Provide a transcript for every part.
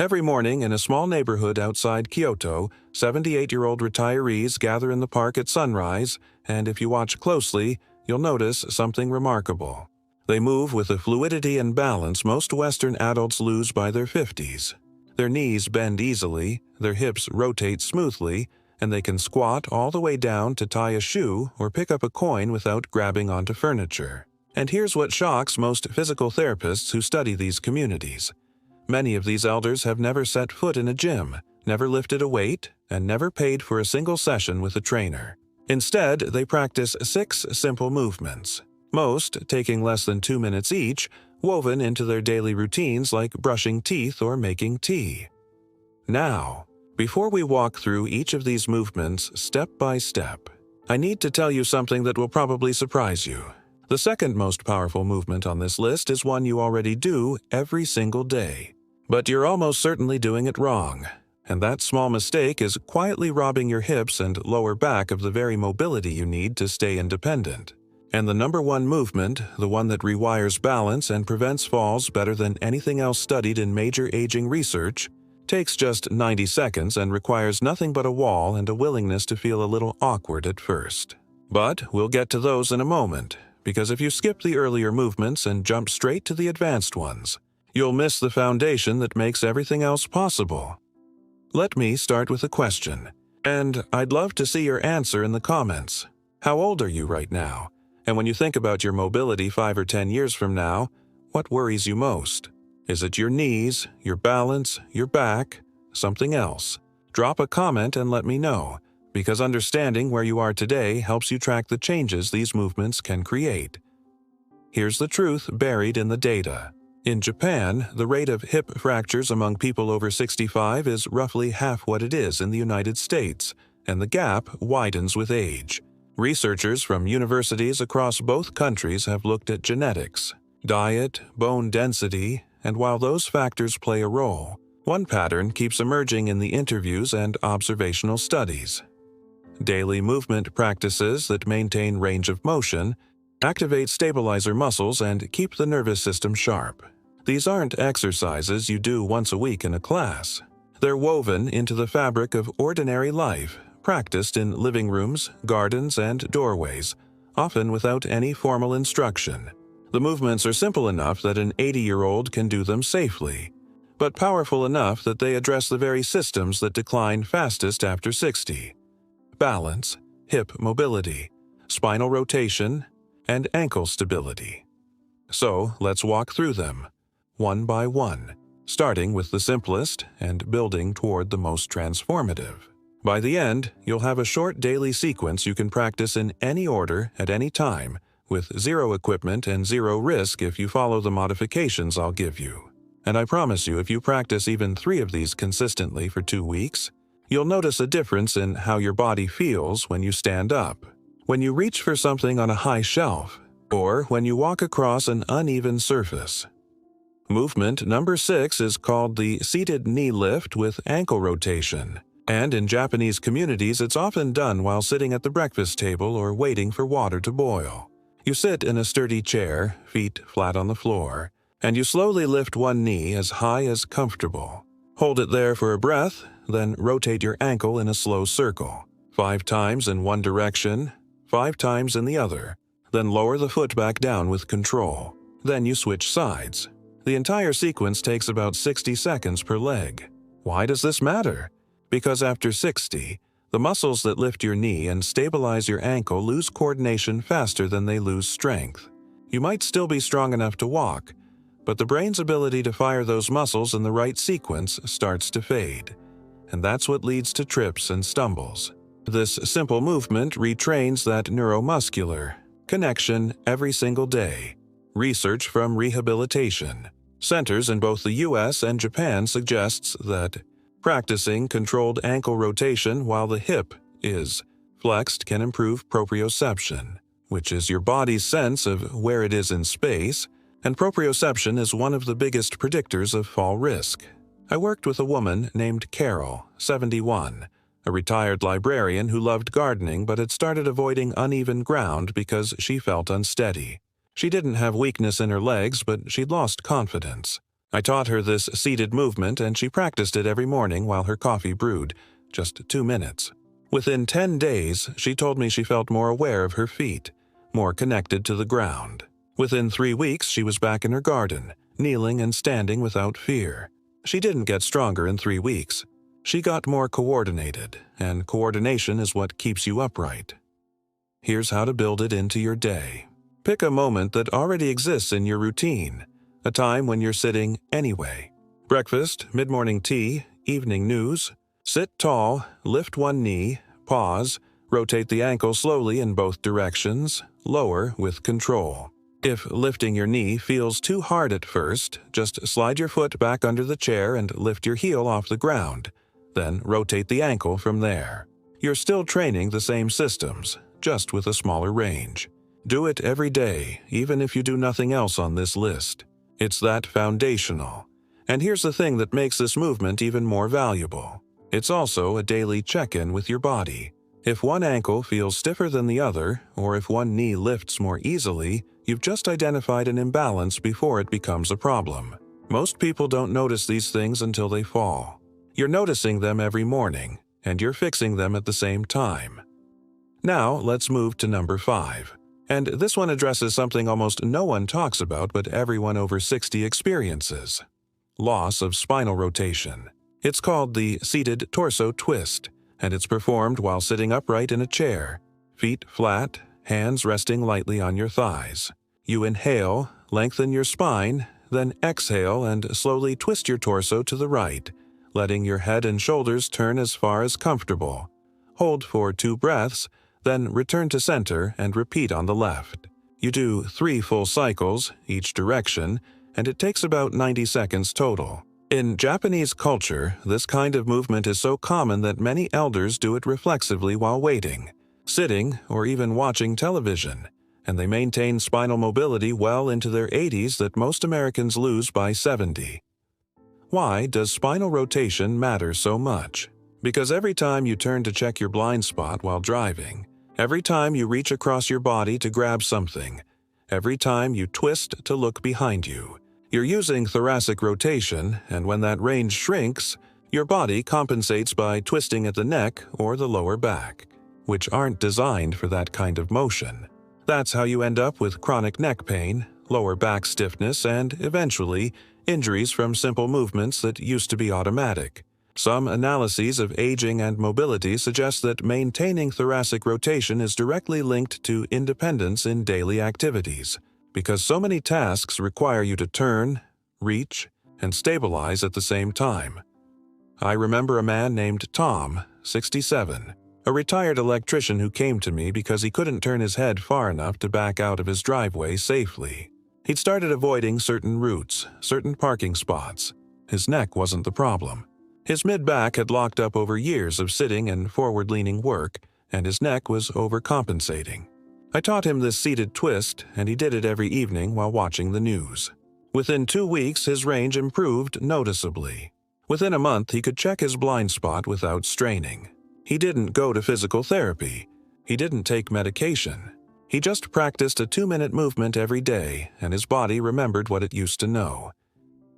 Every morning in a small neighborhood outside Kyoto, 78-year-old retirees gather in the park at sunrise, and if you watch closely, you'll notice something remarkable. They move with a fluidity and balance most Western adults lose by their 50s. Their knees bend easily, their hips rotate smoothly, and they can squat all the way down to tie a shoe or pick up a coin without grabbing onto furniture. And here's what shocks most physical therapists who study these communities. Many of these elders have never set foot in a gym, never lifted a weight, and never paid for a single session with a trainer. Instead, they practice 6 simple movements, most taking less than 2 minutes each, woven into their daily routines like brushing teeth or making tea. Now, before we walk through each of these movements step by step, I need to tell you something that will probably surprise you. The second most powerful movement on this list is one you already do every single day. But you're almost certainly doing it wrong, and that small mistake is quietly robbing your hips and lower back of the very mobility you need to stay independent. And the number one movement, the one that rewires balance and prevents falls better than anything else studied in major aging research, takes just 90 seconds and requires nothing but a wall and a willingness to feel a little awkward at first. But we'll get to those in a moment, because if you skip the earlier movements and jump straight to the advanced ones, you'll miss the foundation that makes everything else possible. Let me start with a question, and I'd love to see your answer in the comments. How old are you right now? And when you think about your mobility 5 or 10 years from now, what worries you most? Is it your knees, your balance, your back, something else? Drop a comment and let me know, because understanding where you are today helps you track the changes these movements can create. Here's the truth buried in the data. In Japan, the rate of hip fractures among people over 65 is roughly half what it is in the United States, and the gap widens with age. Researchers from universities across both countries have looked at genetics, diet, bone density, and while those factors play a role, one pattern keeps emerging in the interviews and observational studies. Daily movement practices that maintain range of motion, activate stabilizer muscles, and keep the nervous system sharp. These aren't exercises you do once a week in a class. They're woven into the fabric of ordinary life, practiced in living rooms, gardens, and doorways, often without any formal instruction. The movements are simple enough that an 80-year-old can do them safely, but powerful enough that they address the very systems that decline fastest after 60: balance, hip mobility, spinal rotation, and ankle stability. So let's walk through them, one by one, starting with the simplest and building toward the most transformative. By the end, you'll have a short daily sequence you can practice in any order at any time, with zero equipment and zero risk if you follow the modifications I'll give you. And I promise you, if you practice even 3 of these consistently for 2 weeks, you'll notice a difference in how your body feels when you stand up, when you reach for something on a high shelf, or when you walk across an uneven surface. Movement number 6 is called the seated knee lift with ankle rotation, and in Japanese communities it's often done while sitting at the breakfast table or waiting for water to boil. You sit in a sturdy chair, feet flat on the floor, and you slowly lift one knee as high as comfortable. Hold it there for a breath, then rotate your ankle in a slow circle, 5 times in one direction, 5 times in the other, then lower the foot back down with control. Then you switch sides. The entire sequence takes about 60 seconds per leg. Why does this matter? Because after 60, the muscles that lift your knee and stabilize your ankle lose coordination faster than they lose strength. You might still be strong enough to walk, but the brain's ability to fire those muscles in the right sequence starts to fade. And that's what leads to trips and stumbles. This simple movement retrains that neuromuscular connection every single day. Research from rehabilitation centers in both the US and Japan suggests that practicing controlled ankle rotation while the hip is flexed can improve proprioception, which is your body's sense of where it is in space, and proprioception is one of the biggest predictors of fall risk. I worked with a woman named Carol, 71, a retired librarian who loved gardening but had started avoiding uneven ground because she felt unsteady. She didn't have weakness in her legs, but she'd lost confidence. I taught her this seated movement and she practiced it every morning while her coffee brewed, just 2 minutes. Within 10 days, she told me she felt more aware of her feet, more connected to the ground. Within 3 weeks, she was back in her garden, kneeling and standing without fear. She didn't get stronger in 3 weeks. She got more coordinated, and coordination is what keeps you upright. Here's how to build it into your day. Pick a moment that already exists in your routine, a time when you're sitting anyway. Breakfast, mid-morning tea, evening news. Sit tall, lift one knee, pause, rotate the ankle slowly in both directions, lower with control. If lifting your knee feels too hard at first, just slide your foot back under the chair and lift your heel off the ground. Then rotate the ankle from there. You're still training the same systems, just with a smaller range. Do it every day, even if you do nothing else on this list. It's that foundational. And here's the thing that makes this movement even more valuable. It's also a daily check-in with your body. If one ankle feels stiffer than the other, or if one knee lifts more easily, you've just identified an imbalance before it becomes a problem. Most people don't notice these things until they fall. You're noticing them every morning, and you're fixing them at the same time. Now, let's move to number 5. And this one addresses something almost no one talks about but everyone over 60 experiences. Loss of spinal rotation. It's called the seated torso twist, and it's performed while sitting upright in a chair, feet flat, hands resting lightly on your thighs. You inhale, lengthen your spine, then exhale and slowly twist your torso to the right, letting your head and shoulders turn as far as comfortable. Hold for 2 breaths, then return to center and repeat on the left. You do 3 full cycles, each direction, and it takes about 90 seconds total. In Japanese culture, this kind of movement is so common that many elders do it reflexively while waiting, sitting, or even watching television, and they maintain spinal mobility well into their 80s that most Americans lose by 70. Why does spinal rotation matter so much? Because every time you turn to check your blind spot while driving, every time you reach across your body to grab something, every time you twist to look behind you, you're using thoracic rotation, and when that range shrinks, your body compensates by twisting at the neck or the lower back, which aren't designed for that kind of motion. That's how you end up with chronic neck pain, lower back stiffness, and, eventually, injuries from simple movements that used to be automatic. Some analyses of aging and mobility suggest that maintaining thoracic rotation is directly linked to independence in daily activities, because so many tasks require you to turn, reach, and stabilize at the same time. I remember a man named Tom, 67, a retired electrician who came to me because he couldn't turn his head far enough to back out of his driveway safely. He'd started avoiding certain routes, certain parking spots. His neck wasn't the problem. His mid-back had locked up over years of sitting and forward-leaning work, and his neck was overcompensating. I taught him this seated twist, and he did it every evening while watching the news. Within 2 weeks, his range improved noticeably. Within a month, he could check his blind spot without straining. He didn't go to physical therapy. He didn't take medication. He just practiced a 2-minute movement every day, and his body remembered what it used to know.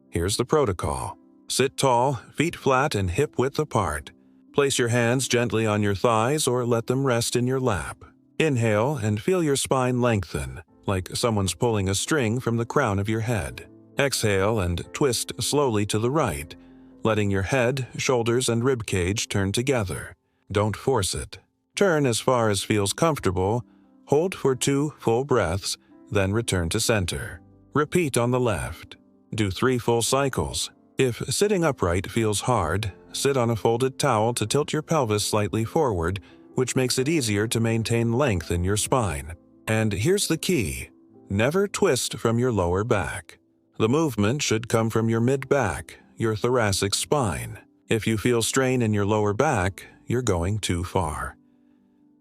Here's the protocol. Sit tall, feet flat and hip-width apart. Place your hands gently on your thighs or let them rest in your lap. Inhale and feel your spine lengthen, like someone's pulling a string from the crown of your head. Exhale and twist slowly to the right, letting your head, shoulders, and rib cage turn together. Don't force it. Turn as far as feels comfortable, hold for 2 full breaths, then return to center. Repeat on the left. Do 3 full cycles. If sitting upright feels hard, sit on a folded towel to tilt your pelvis slightly forward, which makes it easier to maintain length in your spine. And here's the key. Never twist from your lower back. The movement should come from your mid-back, your thoracic spine. If you feel strain in your lower back, you're going too far.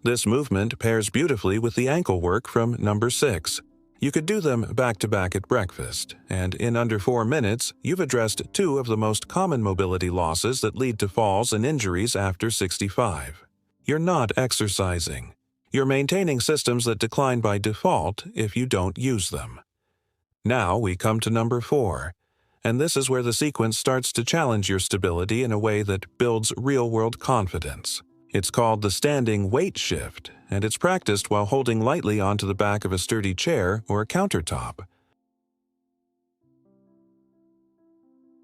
This movement pairs beautifully with the ankle work from number 6. You could do them back-to-back at breakfast, and in under 4 minutes, you've addressed 2 of the most common mobility losses that lead to falls and injuries after 65. You're not exercising. You're maintaining systems that decline by default if you don't use them. Now we come to number 4. and this is where the sequence starts to challenge your stability in a way that builds real-world confidence. It's called the standing weight shift, and it's practiced while holding lightly onto the back of a sturdy chair or a countertop.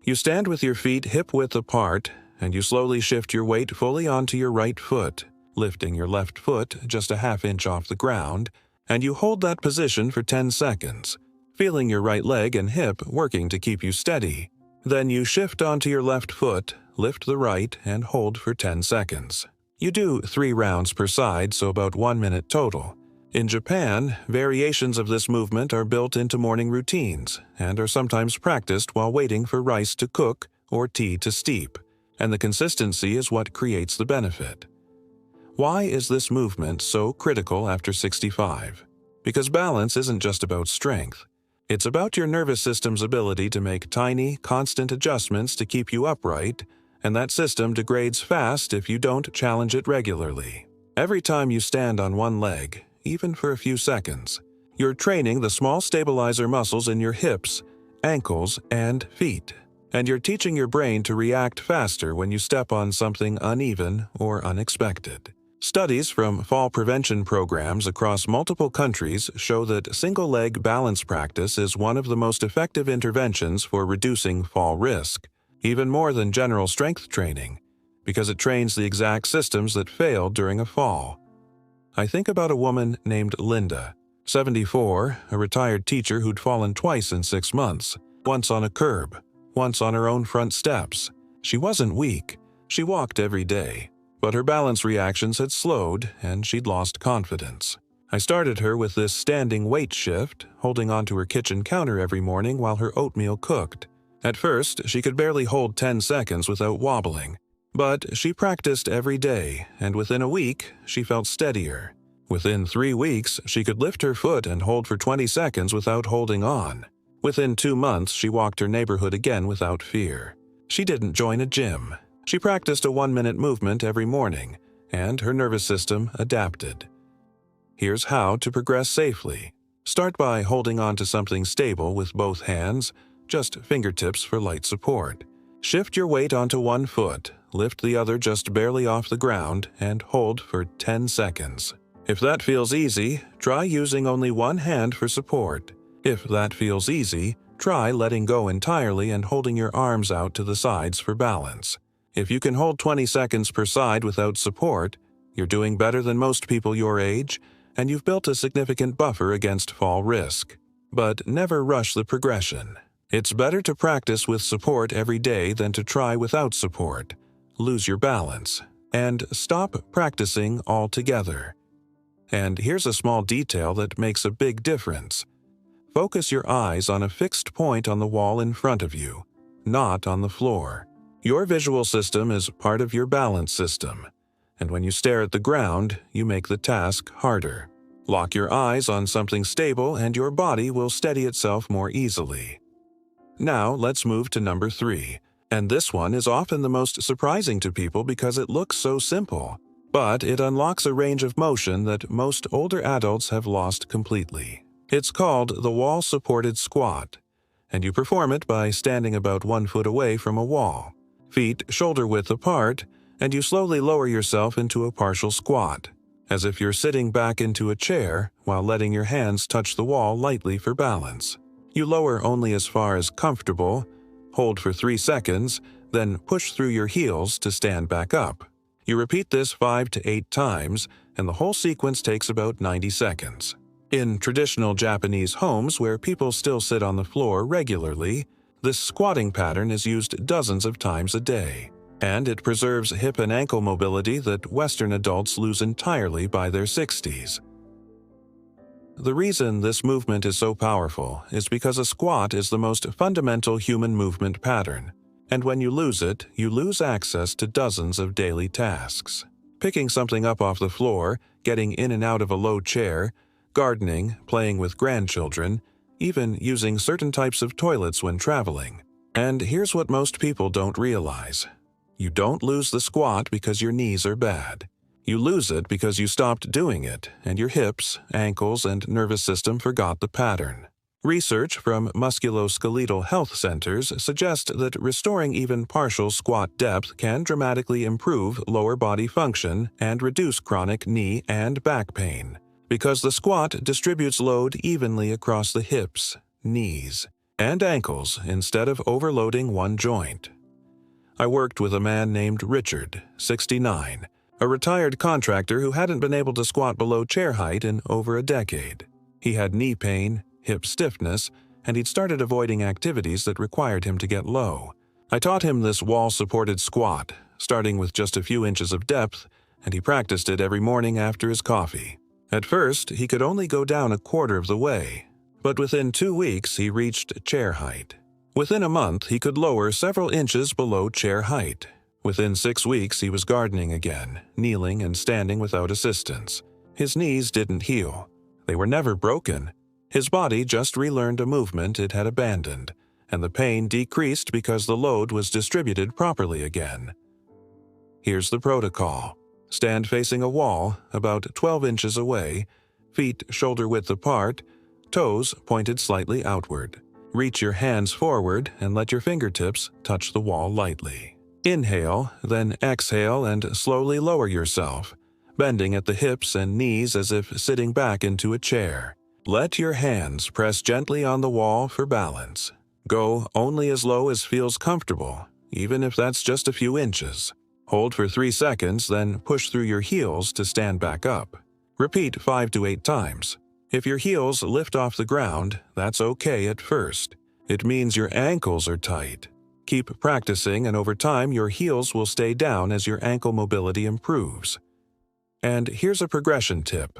You stand with your feet hip-width apart, and you slowly shift your weight fully onto your right foot, lifting your left foot just a half inch off the ground, and you hold that position for 10 seconds, feeling your right leg and hip working to keep you steady. Then you shift onto your left foot, lift the right, and hold for 10 seconds. You do 3 rounds per side, so about 1 minute total. In Japan, variations of this movement are built into morning routines and are sometimes practiced while waiting for rice to cook or tea to steep, and the consistency is what creates the benefit. Why is this movement so critical after 65? Because balance isn't just about strength. It's about your nervous system's ability to make tiny, constant adjustments to keep you upright, and that system degrades fast if you don't challenge it regularly. Every time you stand on one leg, even for a few seconds, you're training the small stabilizer muscles in your hips, ankles, and feet, and you're teaching your brain to react faster when you step on something uneven or unexpected. Studies from fall prevention programs across multiple countries show that single-leg balance practice is one of the most effective interventions for reducing fall risk, even more than general strength training, because it trains the exact systems that fail during a fall. I think about a woman named Linda, 74, a retired teacher who'd fallen twice in 6 months, once on a curb, once on her own front steps. She wasn't weak. She walked every day. But her balance reactions had slowed, and she'd lost confidence. I started her with this standing weight shift, holding onto her kitchen counter every morning while her oatmeal cooked. At first, she could barely hold 10 seconds without wobbling. But she practiced every day, and within a week, she felt steadier. Within 3 weeks, she could lift her foot and hold for 20 seconds without holding on. Within 2 months, she walked her neighborhood again without fear. She didn't join a gym. She practiced a 1-minute movement every morning, and her nervous system adapted. Here's how to progress safely. Start by holding on to something stable with both hands, just fingertips for light support. Shift your weight onto one foot, lift the other just barely off the ground, and hold for 10 seconds. If that feels easy, try using only one hand for support. If that feels easy, try letting go entirely and holding your arms out to the sides for balance. If you can hold 20 seconds per side without support, you're doing better than most people your age, and you've built a significant buffer against fall risk. But never rush the progression. It's better to practice with support every day than to try without support, lose your balance, and stop practicing altogether. And here's a small detail that makes a big difference. Focus your eyes on a fixed point on the wall in front of you, not on the floor. Your visual system is part of your balance system, and when you stare at the ground, you make the task harder. Lock your eyes on something stable and your body will steady itself more easily. Now let's move to number 3, and this one is often the most surprising to people because it looks so simple, but it unlocks a range of motion that most older adults have lost completely. It's called the wall-supported squat, and you perform it by standing about 1 foot away from a wall, feet shoulder-width apart, and you slowly lower yourself into a partial squat, as if you're sitting back into a chair while letting your hands touch the wall lightly for balance. You lower only as far as comfortable, hold for 3 seconds, then push through your heels to stand back up. You repeat this 5 to 8 times, and the whole sequence takes about 90 seconds. In traditional Japanese homes where people still sit on the floor regularly, this squatting pattern is used dozens of times a day, and it preserves hip and ankle mobility that Western adults lose entirely by their 60s. The reason this movement is so powerful is because a squat is the most fundamental human movement pattern, and when you lose it, you lose access to dozens of daily tasks. Picking something up off the floor, getting in and out of a low chair, gardening, playing with grandchildren, even using certain types of toilets when traveling. And here's what most people don't realize. You don't lose the squat because your knees are bad. You lose it because you stopped doing it, and your hips, ankles, and nervous system forgot the pattern. Research from musculoskeletal health centers suggests that restoring even partial squat depth can dramatically improve lower body function and reduce chronic knee and back pain, because the squat distributes load evenly across the hips, knees, and ankles instead of overloading one joint. I worked with a man named Richard, 69, a retired contractor who hadn't been able to squat below chair height in over a decade. He had knee pain, hip stiffness, and he'd started avoiding activities that required him to get low. I taught him this wall-supported squat, starting with just a few inches of depth, and he practiced it every morning after his coffee. At first, he could only go down a quarter of the way, but within 2 weeks he reached chair height. Within a month, he could lower several inches below chair height. Within 6 weeks, he was gardening again, kneeling and standing without assistance. His knees didn't heal. They were never broken. His body just relearned a movement it had abandoned, and the pain decreased because the load was distributed properly again. Here's the protocol. Stand facing a wall, about 12 inches away, feet shoulder-width apart, toes pointed slightly outward. Reach your hands forward and let your fingertips touch the wall lightly. Inhale, then exhale and slowly lower yourself, bending at the hips and knees as if sitting back into a chair. Let your hands press gently on the wall for balance. Go only as low as feels comfortable, even if that's just a few inches. Hold for 3 seconds, then push through your heels to stand back up. Repeat 5 to 8 times. If your heels lift off the ground, that's okay at first. It means your ankles are tight. Keep practicing, and over time your heels will stay down as your ankle mobility improves. And here's a progression tip.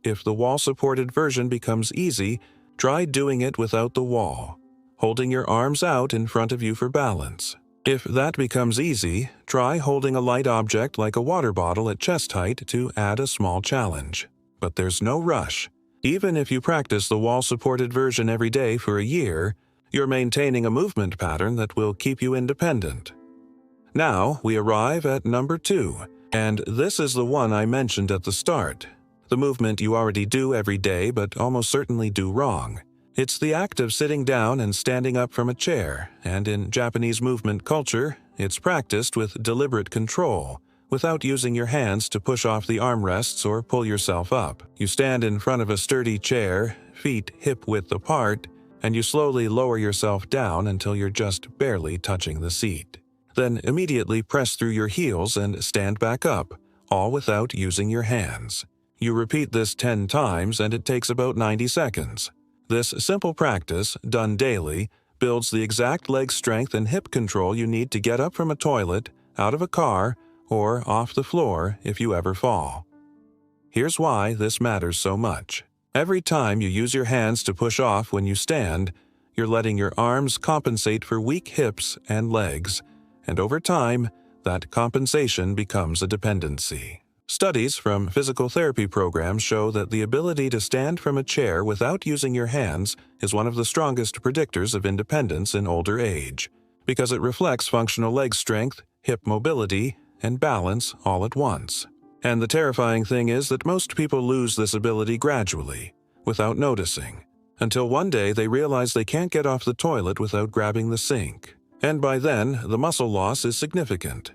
If the wall-supported version becomes easy, try doing it without the wall, holding your arms out in front of you for balance. If that becomes easy, try holding a light object like a water bottle at chest height to add a small challenge. But there's no rush. Even if you practice the wall-supported version every day for a year, you're maintaining a movement pattern that will keep you independent. Now we arrive at number 2, and this is the one I mentioned at the start. The movement you already do every day but almost certainly do wrong. It's the act of sitting down and standing up from a chair, and in Japanese movement culture, it's practiced with deliberate control, without using your hands to push off the armrests or pull yourself up. You stand in front of a sturdy chair, feet hip-width apart, and you slowly lower yourself down until you're just barely touching the seat. Then immediately press through your heels and stand back up, all without using your hands. You repeat this 10 times and it takes about 90 seconds. This simple practice, done daily, builds the exact leg strength and hip control you need to get up from a toilet, out of a car, or off the floor if you ever fall. Here's why this matters so much. Every time you use your hands to push off when you stand, you're letting your arms compensate for weak hips and legs, and over time, that compensation becomes a dependency. Studies from physical therapy programs show that the ability to stand from a chair without using your hands is one of the strongest predictors of independence in older age, because it reflects functional leg strength, hip mobility, and balance all at once. And the terrifying thing is that most people lose this ability gradually, without noticing, until one day they realize they can't get off the toilet without grabbing the sink. And by then, the muscle loss is significant.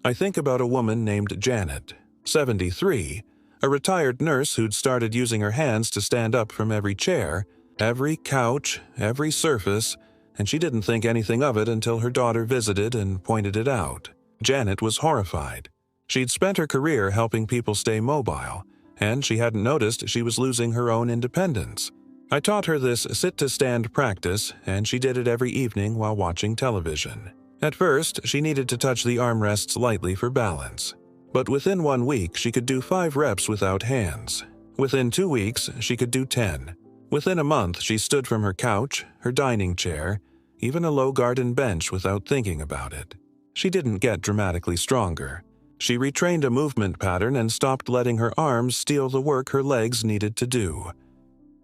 I think about a woman named Janet, 73, a retired nurse who'd started using her hands to stand up from every chair, every couch, every surface, and she didn't think anything of it until her daughter visited and pointed it out. Janet was horrified. She'd spent her career helping people stay mobile, and she hadn't noticed she was losing her own independence. I taught her this sit-to-stand practice, and she did it every evening while watching television. At first, she needed to touch the armrests lightly for balance. But within 1 week, she could do 5 reps without hands. Within 2 weeks, she could do 10. Within a month, she stood from her couch, her dining chair, even a low garden bench without thinking about it. She didn't get dramatically stronger. She retrained a movement pattern and stopped letting her arms steal the work her legs needed to do.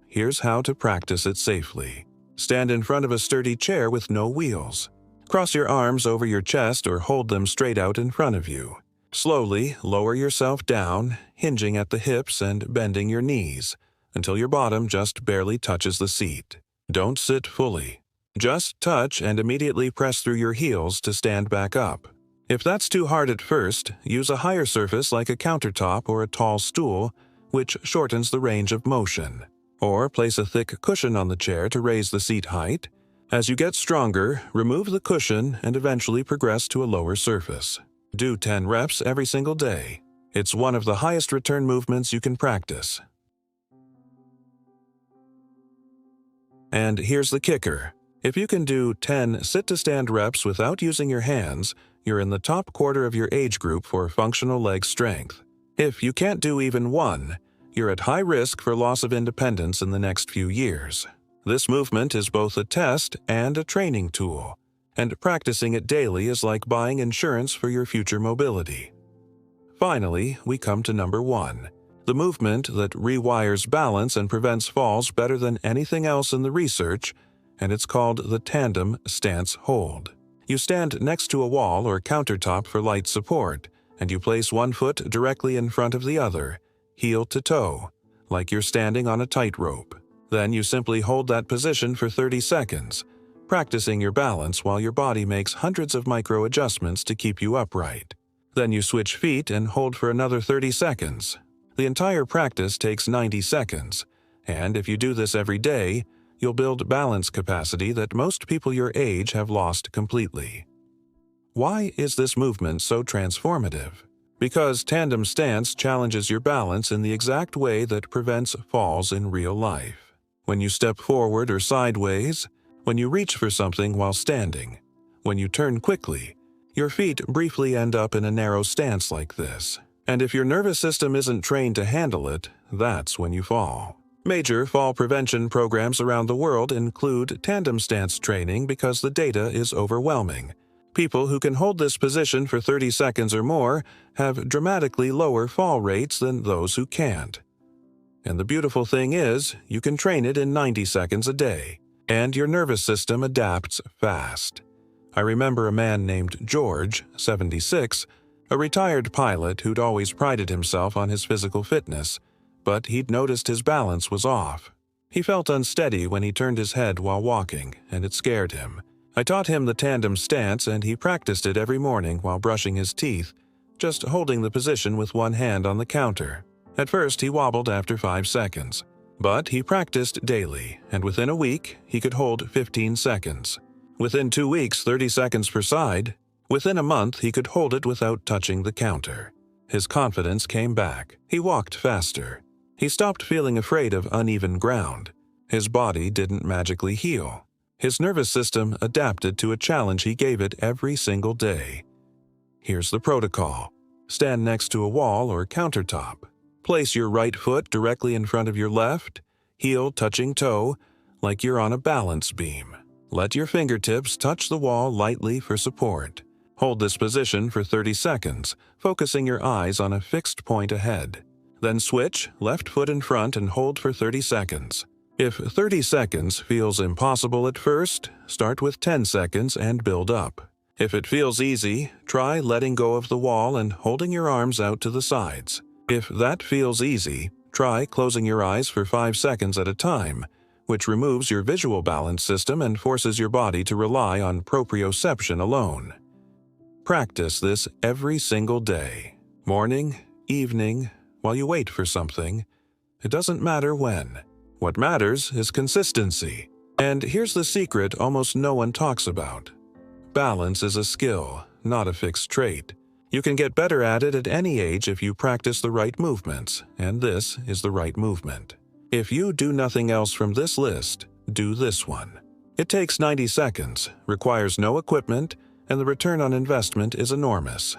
Here's how to practice it safely. Stand in front of a sturdy chair with no wheels. Cross your arms over your chest or hold them straight out in front of you. Slowly lower yourself down, hinging at the hips and bending your knees, until your bottom just barely touches the seat. Don't sit fully. Just touch and immediately press through your heels to stand back up. If that's too hard at first, use a higher surface like a countertop or a tall stool, which shortens the range of motion. Or place a thick cushion on the chair to raise the seat height. As you get stronger, remove the cushion and eventually progress to a lower surface. Do 10 reps every single day. It's one of the highest return movements you can practice. And here's the kicker. If you can do 10 sit-to-stand reps without using your hands, you're in the top quarter of your age group for functional leg strength. If you can't do even one, you're at high risk for loss of independence in the next few years. This movement is both a test and a training tool, and practicing it daily is like buying insurance for your future mobility. Finally, we come to number 1. The movement that rewires balance and prevents falls better than anything else in the research, and it's called the tandem stance hold. You stand next to a wall or countertop for light support, and you place one foot directly in front of the other, heel to toe, like you're standing on a tightrope. Then you simply hold that position for 30 seconds, practicing your balance while your body makes hundreds of micro adjustments to keep you upright. Then you switch feet and hold for another 30 seconds. The entire practice takes 90 seconds, and if you do this every day, you'll build balance capacity that most people your age have lost completely. Why is this movement so transformative? Because tandem stance challenges your balance in the exact way that prevents falls in real life. When you step forward or sideways, when you reach for something while standing, when you turn quickly, your feet briefly end up in a narrow stance like this. And if your nervous system isn't trained to handle it, that's when you fall. Major fall prevention programs around the world include tandem stance training because the data is overwhelming. People who can hold this position for 30 seconds or more have dramatically lower fall rates than those who can't. And the beautiful thing is, you can train it in 90 seconds a day, and your nervous system adapts fast. I remember a man named George, 76, a retired pilot who'd always prided himself on his physical fitness, but he'd noticed his balance was off. He felt unsteady when he turned his head while walking, and it scared him. I taught him the tandem stance, and he practiced it every morning while brushing his teeth, just holding the position with one hand on the counter. At first, he wobbled after 5 seconds, but he practiced daily, and within a week, he could hold 15 seconds. Within 2 weeks, 30 seconds per side. Within a month, he could hold it without touching the counter. His confidence came back. He walked faster. He stopped feeling afraid of uneven ground. His body didn't magically heal. His nervous system adapted to a challenge he gave it every single day. Here's the protocol. Stand next to a wall or countertop. Place your right foot directly in front of your left, heel touching toe, like you're on a balance beam. Let your fingertips touch the wall lightly for support. Hold this position for 30 seconds, focusing your eyes on a fixed point ahead. Then switch, left foot in front, and hold for 30 seconds. If 30 seconds feels impossible at first, start with 10 seconds and build up. If it feels easy, try letting go of the wall and holding your arms out to the sides. If that feels easy, try closing your eyes for 5 seconds at a time, which removes your visual balance system and forces your body to rely on proprioception alone. Practice this every single day, morning, evening, while you wait for something. It doesn't matter when. What matters is consistency. And here's the secret almost no one talks about. Balance is a skill, not a fixed trait. You can get better at it at any age if you practice the right movements, and this is the right movement. If you do nothing else from this list, do this one. It takes 90 seconds, requires no equipment, and the return on investment is enormous.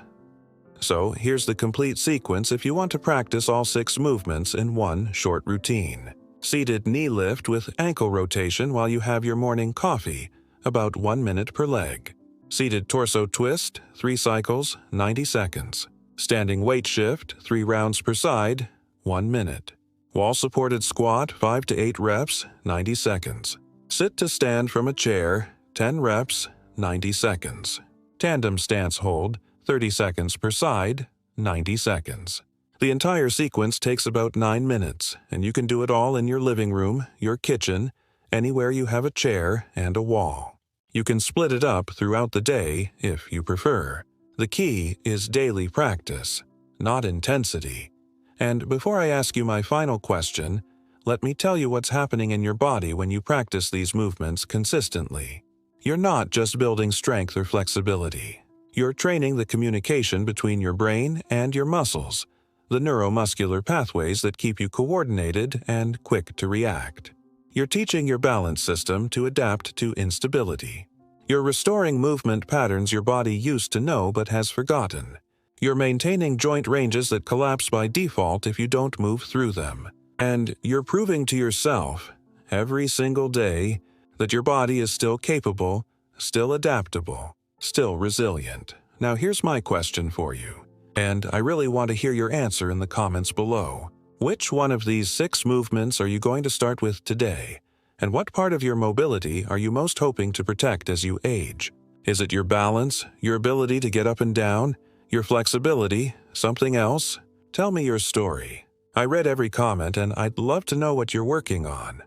So here's the complete sequence if you want to practice all 6 movements in one short routine. Seated knee lift with ankle rotation while you have your morning coffee, about 1 minute per leg. Seated torso twist, 3 cycles, 90 seconds. Standing weight shift, 3 rounds per side, 1 minute. Wall-supported squat, 5 to 8 reps, 90 seconds. Sit to stand from a chair, 10 reps, 90 seconds. Tandem stance hold, 30 seconds per side, 90 seconds. The entire sequence takes about 9 minutes, and you can do it all in your living room, your kitchen, anywhere you have a chair and a wall. You can split it up throughout the day if you prefer. The key is daily practice, not intensity. And before I ask you my final question, let me tell you what's happening in your body when you practice these movements consistently. You're not just building strength or flexibility. You're training the communication between your brain and your muscles, the neuromuscular pathways that keep you coordinated and quick to react. You're teaching your balance system to adapt to instability. You're restoring movement patterns your body used to know but has forgotten. You're maintaining joint ranges that collapse by default if you don't move through them. And you're proving to yourself, every single day, that your body is still capable, still adaptable, still resilient. Now here's my question for you, and I really want to hear your answer in the comments below. Which one of these 6 movements are you going to start with today? And what part of your mobility are you most hoping to protect as you age? Is it your balance, your ability to get up and down, your flexibility, something else? Tell me your story. I read every comment and I'd love to know what you're working on.